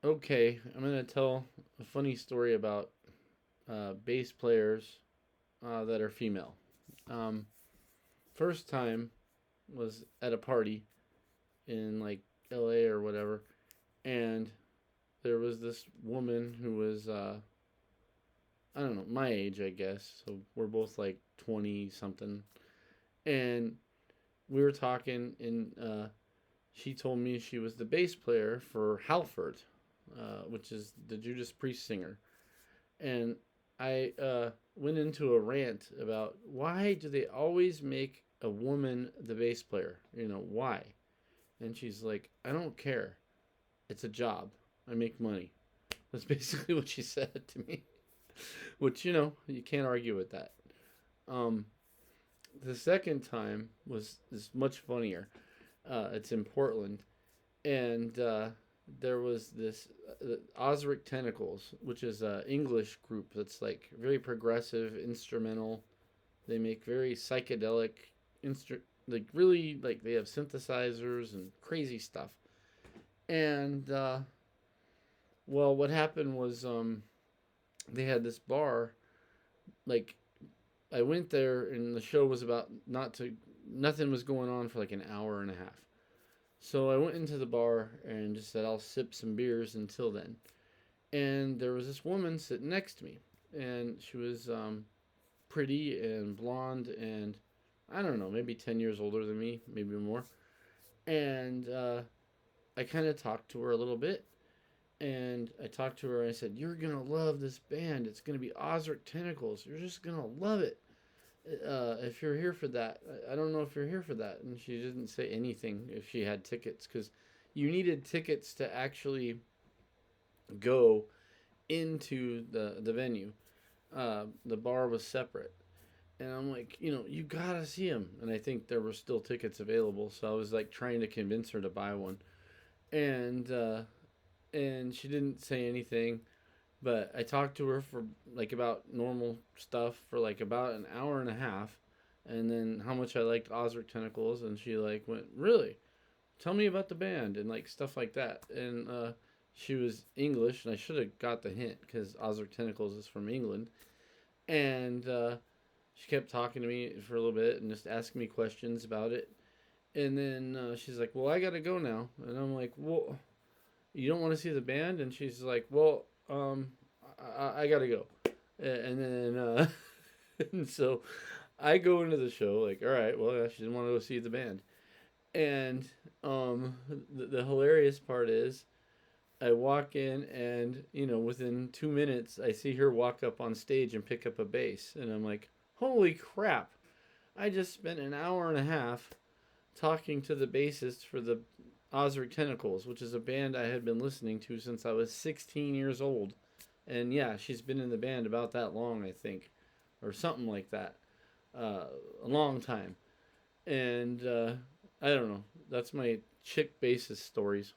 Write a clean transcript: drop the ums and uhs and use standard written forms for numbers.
Okay, I'm gonna tell a funny story about bass players that are female. Um, First time was at a party in like LA or whatever, and there was this woman who was I don't know, my age, I guess. So we're both like 20 something, and we were talking, and she told me she was the bass player for Halford, which is the Judas Priest singer. And I went into a rant about why do they always make a woman the bass player? Why? And she's like, I don't care. It's a job. I make money. That's basically what she said to me. Which, you can't argue with that. Um, the second time was is much funnier. It's in Portland, and there was this Osric Tentacles, which is an English group that's like very progressive, instrumental. They make very psychedelic like really like they have synthesizers and crazy stuff. And well, what happened was they had this bar. Like I went there, and the show was about not to nothing was going on for like an hour and a half. So I went into the bar and just said I'll sip some beers until then. And there was this woman sitting next to me, and she was pretty and blonde, and I don't know, maybe 10 years older than me, maybe more. And I kind of talked to her a little bit, and I talked to her and I said, "You're gonna love this band. It's gonna be Osric Tentacles. You're just gonna love it. If you're here for that, I don't know if you're here for that." And she didn't say anything if she had tickets, because you needed tickets to actually go into the venue. The bar was separate, and I'm like, you gotta see him. And I think there were still tickets available, so I was like trying to convince her to buy one, and she didn't say anything. But I talked to her for like about normal stuff for like about an hour and a half, and then how much I liked Osric Tentacles, and she like went, "Really? Tell me about the band," and like stuff like that. And she was English, and I should have got the hint because Osric Tentacles is from England. And she kept talking to me for a little bit and just asking me questions about it. And then she's like, "Well, I gotta go now," and I'm like, "Well, you don't want to see the band?" And she's like, "Well, I gotta go." And then and so I go into the show like, all right, well, yeah, she didn't want to go see the band. And the hilarious part is I walk in, and within 2 minutes I see her walk up on stage and pick up a bass, and I'm like, holy crap! I just spent an hour and a half talking to the bassist for the Osric Tentacles, which is a band I had been listening to since I was 16 years old. And yeah, she's been in the band about that long, I think, or something like that. A long time. And I don't know. That's my chick bassist stories.